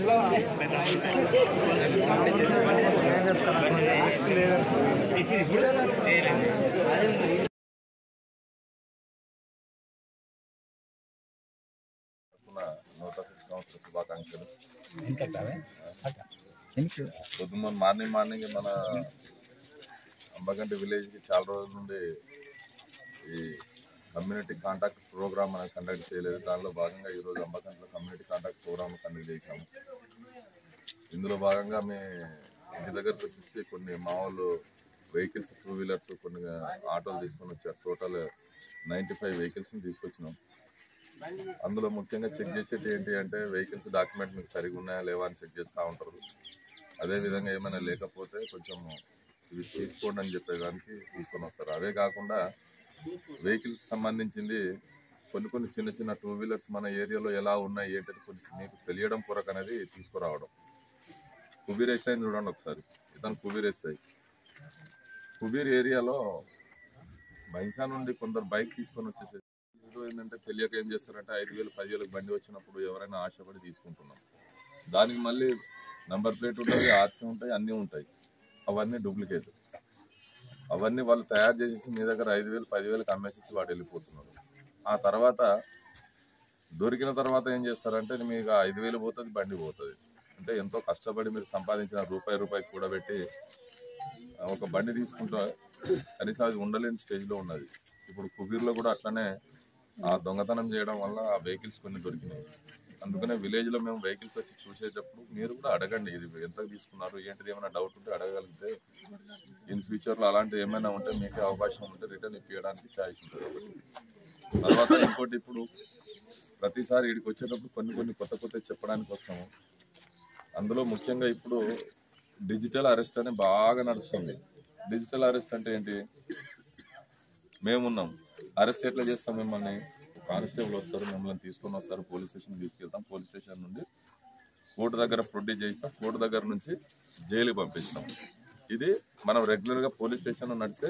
శుభాకాంక్షలు. పొద్దున్న మార్నింగ్ మన అంబగంటి విలేజ్కి చాలా రోజుల నుండి ఈ కమ్యూనిటీ కాంటాక్ట్ ప్రోగ్రామ్ అనేది కండక్ట్ చేయలేదు. దానిలో భాగంగా ఈరోజు అంబగంటిలో కమ్యూనిటీ కాంటాక్ట్ ప్రోగ్రామ్ కండక్ట్ చేశాము. ఇందులో భాగంగా మీ ఇంటి దగ్గరకు వచ్చేసి కొన్ని మామూలు వెహికల్స్, 2 వీలర్స్, కొన్ని ఆటోలు తీసుకొని వచ్చారు. టోటల్ 95 వెహికల్స్ని తీసుకొచ్చినాం. అందులో ముఖ్యంగా చెక్ చేసేది ఏంటి అంటే వెహికల్స్ డాక్యుమెంట్ మీకు సరిగా ఉన్నాయా లేవా అని చెక్ చేస్తూ ఉంటారు. అదేవిధంగా ఏమైనా లేకపోతే కొంచెం ఇవి తీసుకోండి అని చెప్పేదానికి తీసుకొని వస్తారు. అవే కాకుండా వెహికల్కి సంబంధించింది కొన్ని చిన్న 2 వీలర్స్ మన ఏరియాలో ఎలా ఉన్నాయి ఏంటంటే కొంచెం మీకు తెలియడం కొరకు అనేది తీసుకురావడం. కుబీర్ ఎస్ఐ చూడండి ఒకసారి. ఇతను కుబీర్ ఎస్ఐ. కుబీర్ ఏరియాలో బైసా నుండి కొందరు బైక్ తీసుకొని వచ్చేసి ఏంటంటే తెలియక ఏం చేస్తారంటే 5,000 10,000 బండి వచ్చినప్పుడు ఎవరైనా ఆశపడి తీసుకుంటున్నాం. దానికి మళ్ళీ నంబర్ ప్లేట్ ఉంటుంది, ఆర్సీ ఉంటాయి, అన్నీ ఉంటాయి. అవన్నీ డూప్లికేట్. అవన్నీ వాళ్ళు తయారు చేసేసి మీ దగ్గర 5,000 10,000కి అమ్మేసేసి వాడు వెళ్ళిపోతున్నారు. ఆ తర్వాత దొరికిన తర్వాత ఏం చేస్తారంటే మీకు 5,000 పోతుంది, బండి పోతుంది. అంటే ఎంతో కష్టపడి మీరు సంపాదించిన రూపాయి కూడబెట్టి ఒక బండి తీసుకుంటా కనీసం అది ఉండలేని స్టేజ్లో ఉన్నది. ఇప్పుడు కుబీర్లో కూడా అట్లనే ఆ దొంగతనం చేయడం వల్ల ఆ వెహికల్స్ కొన్ని దొరికినాయి. అందుకనే విలేజ్లో మేము వెహికల్స్ వచ్చి చూసేటప్పుడు మీరు కూడా అడగండి, ఇది ఎంత తీసుకున్నారు ఏంటిది, ఏమైనా డౌట్ ఉంటే అడగగలిగితే ఇన్ ఫ్యూచర్లో అలాంటివి ఏమైనా ఉంటే మీకే అవకాశం ఉంటే రిటర్న్ ఇప్పించడానికి ఛాయిస్ ఉంటుంది. తర్వాత ఇంకోటి, ఇప్పుడు ప్రతిసారి ఇక్కడికి వచ్చేటప్పుడు కొన్ని కొత్త చెప్పడానికి వస్తాము. అందులో ముఖ్యంగా ఇప్పుడు డిజిటల్ అరెస్ట్ అని బాగా నడుస్తుంది. డిజిటల్ అరెస్ట్ అంటే ఏంటి? మేమున్నాం, అరెస్ట్ ఎట్లా చేస్తాం? మిమ్మల్ని కానిస్టేబుల్ వస్తారు, మిమ్మల్ని తీసుకొని వస్తారు, పోలీస్ స్టేషన్ తీసుకెళ్తాం. పోలీస్ స్టేషన్ నుండి కోర్టు దగ్గర ప్రొడ్యూస్ చేయిస్తాం, కోర్టు దగ్గర నుంచి జైలుకి పంపిస్తాం. ఇది మనం రెగ్యులర్గా పోలీస్ స్టేషన్లో నడిచే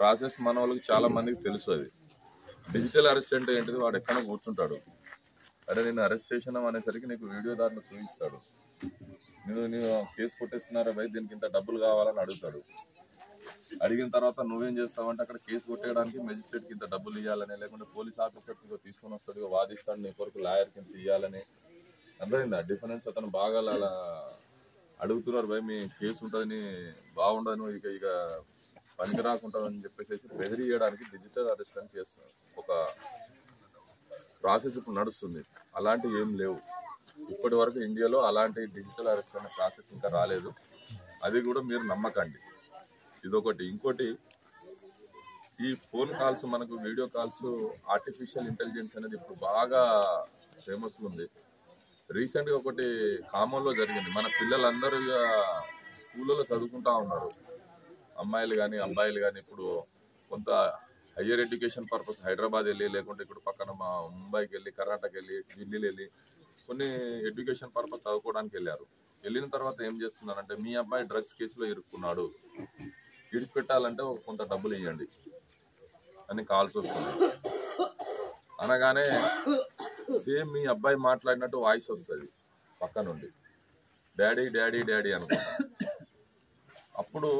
ప్రాసెస్. మన వాళ్ళకి చాలా మందికి తెలుసు. అది డిజిటల్ అరెస్ట్ అంటే ఏంటిది? వాడు ఎక్కడ కూర్చుంటాడు, అరే నేను అరెస్ట్ చేసినాం అనేసరికి నీకు వీడియో దాంట్లో చూపిస్తాడు. నేను కేసు కొట్టేస్తున్నారా భయ్, దీనికి ఇంత డబ్బులు కావాలని అడుగుతాడు. అడిగిన తర్వాత నువ్వేం చేస్తావంటే అక్కడ కేసు కొట్టేయడానికి మెజిస్ట్రేట్కి ఇంత డబ్బులు ఇవ్వాలని, లేకుంటే పోలీస్ ఆఫీసర్కి తీసుకొని వస్తాడు, వాదిస్తాడు, నీ కొరకు లాయర్కి ఇంత ఇవ్వాలని. అర్థమైందా డిఫరెన్స్? అతను బాగా అలా అడుగుతున్నారు, భయ్ మీ కేసు ఉంటుంది, బాగుండదు, నువ్వు ఇక పనికి రాకుంటావు అని చెప్పేసి బెదిరియడానికి డిజిటల్ అరెస్ట్ అని చేస్తున్నారు. ఒక ప్రాసెస్ ఇప్పుడు నడుస్తుంది. అలాంటివి ఏం లేవు ఇప్పటి వరకు ఇండియాలో. అలాంటి డిజిటల్ అరెస్ట్ అనే ప్రాసెస్ ఇంకా రాలేదు. అది కూడా మీరు నమ్మకండి. ఇదొకటి. ఇంకోటి, ఈ ఫోన్ కాల్స్, మనకు వీడియో కాల్స్, ఆర్టిఫిషియల్ ఇంటెలిజెన్స్ అనేది ఇప్పుడు బాగా ఫేమస్ ఉంది. రీసెంట్గా ఒకటి ఖమ్మంలో జరిగింది. మన పిల్లలందరూ స్కూళ్ళలో చదువుకుంటా ఉన్నారు, అమ్మాయిలు కానీ అబ్బాయిలు కానీ. ఇప్పుడు కొంత హయ్యర్ ఎడ్యుకేషన్ పర్పస్ హైదరాబాద్ వెళ్ళి, లేకుంటే ఇక్కడ పక్కన మా ముంబైకి వెళ్ళి, కర్ణాటక వెళ్ళి, ఢిల్లీకి వెళ్ళి కొన్ని ఎడ్యుకేషన్ పర్పస్ చదువుకోవడానికి వెళ్ళారు. వెళ్ళిన తర్వాత ఏం చేస్తున్నారంటే, మీ అబ్బాయి డ్రగ్స్ కేసులో ఇరుక్కున్నాడు, విడిచిపెట్టాలంటే కొంత డబ్బులు ఇవ్వండి అని కాల్స్ వస్తుంది. అనగానే సేమ్ మీ అబ్బాయి మాట్లాడినట్టు వాయిస్ వస్తుంది పక్క నుండి, డాడీ డాడీ డాడీ అనుకుంటా. అప్పుడు